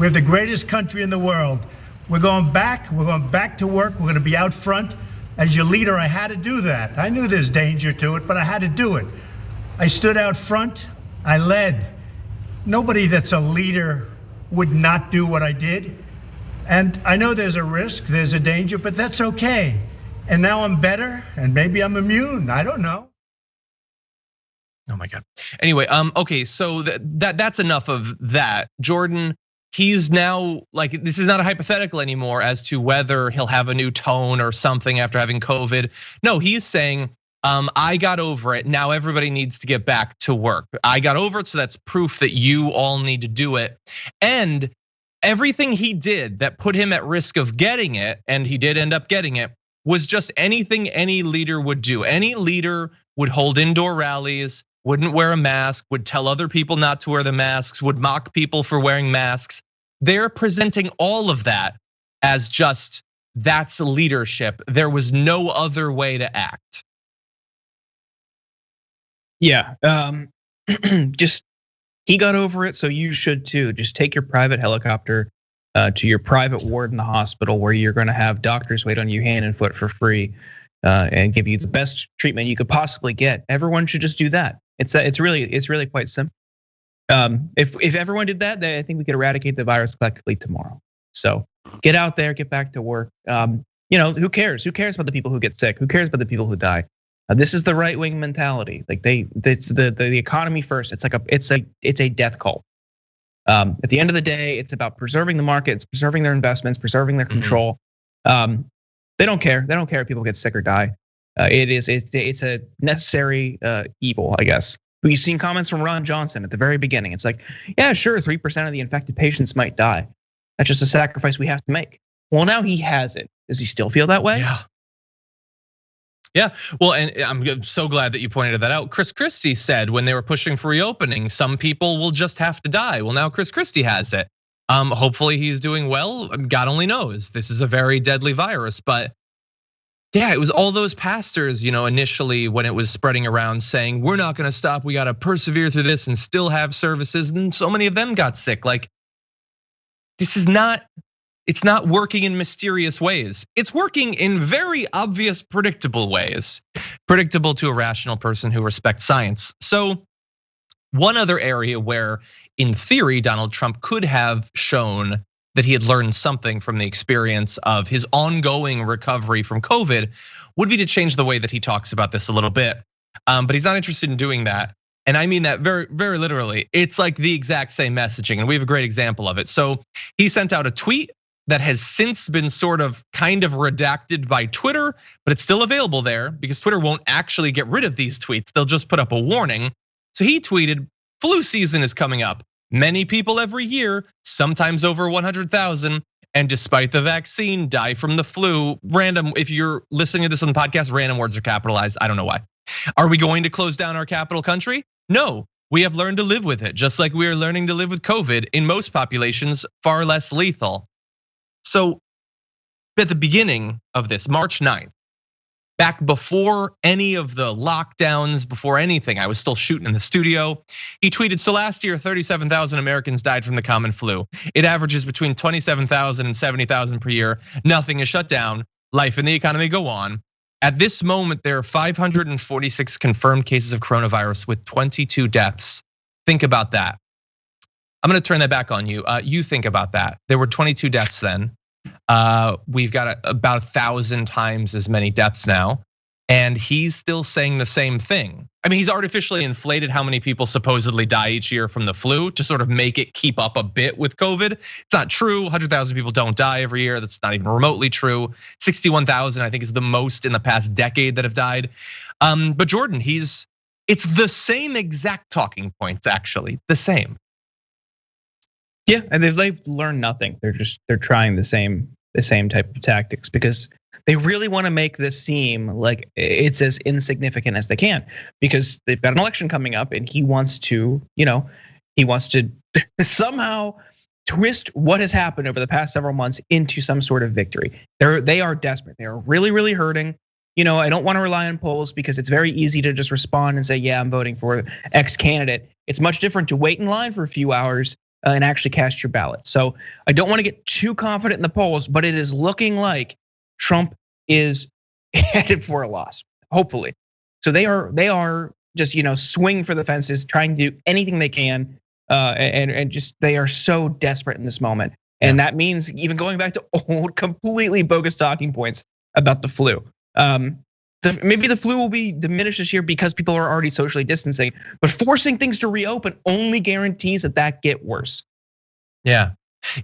We have the greatest country in the world. We're going back to work. We're going to be out front. As your leader, I had to do that. I knew there's danger to it, but I had to do it. I stood out front. I led. Nobody that's a leader would not do what I did. And I know there's a risk, there's a danger, but that's okay. And now I'm better, and maybe I'm immune. I don't know. Oh my God. Anyway, okay, so that's enough of that. Jordan, he's now like, this is not a hypothetical anymore as to whether he'll have a new tone or something after having COVID. No, he's saying, I got over it. Now everybody needs to get back to work. I got over it, so that's proof that you all need to do it. And everything he did that put him at risk of getting it, and he did end up getting it, was just anything any leader would do. Any leader would hold indoor rallies, wouldn't wear a mask, would tell other people not to wear the masks, would mock people for wearing masks. They're presenting all of that as just, that's leadership. There was no other way to act. Yeah, just he got over it, so you should too. Just take your private helicopter to your private ward in the hospital where you're gonna have doctors wait on you hand and foot for free and give you the best treatment you could possibly get. Everyone should just do that. It's really quite simple. If everyone did that, then I think we could eradicate the virus collectively tomorrow. So get out there, get back to work. Who cares? Who cares about the people who get sick? Who cares about the people who die? This is the right wing mentality. Like it's the economy first. It's a death cult. At the end of the day, it's about preserving the markets, preserving their investments, preserving their control. They don't care. They don't care if people get sick or die. It's a necessary evil, I guess. We've seen comments from Ron Johnson at the very beginning. It's like, yeah, sure, 3% of the infected patients might die. That's just a sacrifice we have to make. Well, now he has it. Does he still feel that way? Yeah. Yeah, well, and I'm so glad that you pointed that out. Chris Christie said when they were pushing for reopening, some people will just have to die. Well, now Chris Christie has it. Hopefully he's doing well. God only knows. This is a very deadly virus, but yeah, it was all those pastors, initially when it was spreading around saying, we're not gonna stop, we gotta persevere through this and still have services. And so many of them got sick. Like, this is not, it's not working in mysterious ways. It's working in very obvious, predictable ways. Predictable to a rational person who respects science. So one other area where, in theory, Donald Trump could have shown that he had learned something from the experience of his ongoing recovery from COVID would be to change the way that he talks about this a little bit. But he's not interested in doing that. And I mean that very, very literally. It's like the exact same messaging, and we have a great example of it. So he sent out a tweet that has since been sort of kind of redacted by Twitter, but it's still available there because Twitter won't actually get rid of these tweets. They'll just put up a warning. So he tweeted, flu season is coming up. Many people every year, sometimes over 100,000, and despite the vaccine, die from the flu. Random, if you're listening to this on the podcast, random words are capitalized. I don't know why. Are we going to close down our capital country? No, we have learned to live with it, just like we are learning to live with COVID. In most populations, far less lethal. So at the beginning of this, March 9th, back before any of the lockdowns, before anything, I was still shooting in the studio. He tweeted, so last year, 37,000 Americans died from the common flu. It averages between 27,000 and 70,000 per year. Nothing is shut down. Life and the economy go on. At this moment, there are 546 confirmed cases of coronavirus with 22 deaths. Think about that. I'm gonna turn that back on you. You think about that. There were 22 deaths then. We've got about 1,000 times as many deaths now. And he's still saying the same thing. I mean, he's artificially inflated how many people supposedly die each year from the flu to sort of make it keep up a bit with COVID. It's not true, 100,000 people don't die every year. That's not even remotely true. 61,000 I think is the most in the past decade that have died. But Jordan, it's the same exact talking points actually, the same. Yeah, and they've learned nothing. They're trying the same type of tactics because they really want to make this seem like it's as insignificant as they can because they've got an election coming up and he wants to somehow twist what has happened over the past several months into some sort of victory. They are desperate. They are really, really hurting. I don't want to rely on polls because it's very easy to just respond and say, yeah, I'm voting for X candidate. It's much different to wait in line for a few hours and actually cast your ballot. So I don't want to get too confident in the polls, but it is looking like Trump is headed for a loss, hopefully. So they are just swing for the fences, trying to do anything they can, and just they are so desperate in this moment. And that means even going back to old, completely bogus talking points about the flu. Maybe the flu will be diminished this year because people are already socially distancing, but forcing things to reopen only guarantees that get worse. Yeah,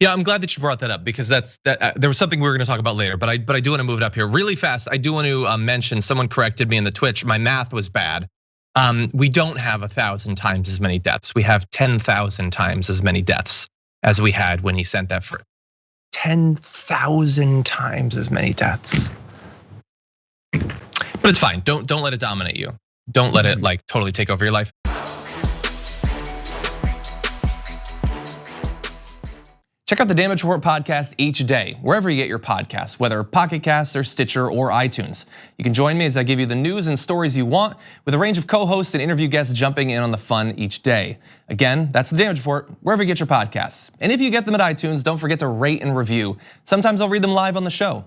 I'm glad that you brought that up because there was something we were going to talk about later, but I do want to move it up here really fast. I do want to mention, someone corrected me in the Twitch. My math was bad. We don't have 1,000 times as many deaths. We have 10,000 times as many deaths as we had when he sent that for 10,000 times as many deaths. But it's fine. Don't let it dominate you. Don't let it like totally take over your life. Check out the Damage Report podcast each day, wherever you get your podcasts, whether Pocket Casts or Stitcher or iTunes. You can join me as I give you the news and stories you want, with a range of co-hosts and interview guests jumping in on the fun each day. Again, that's the Damage Report, wherever you get your podcasts. And if you get them at iTunes, don't forget to rate and review. Sometimes I'll read them live on the show.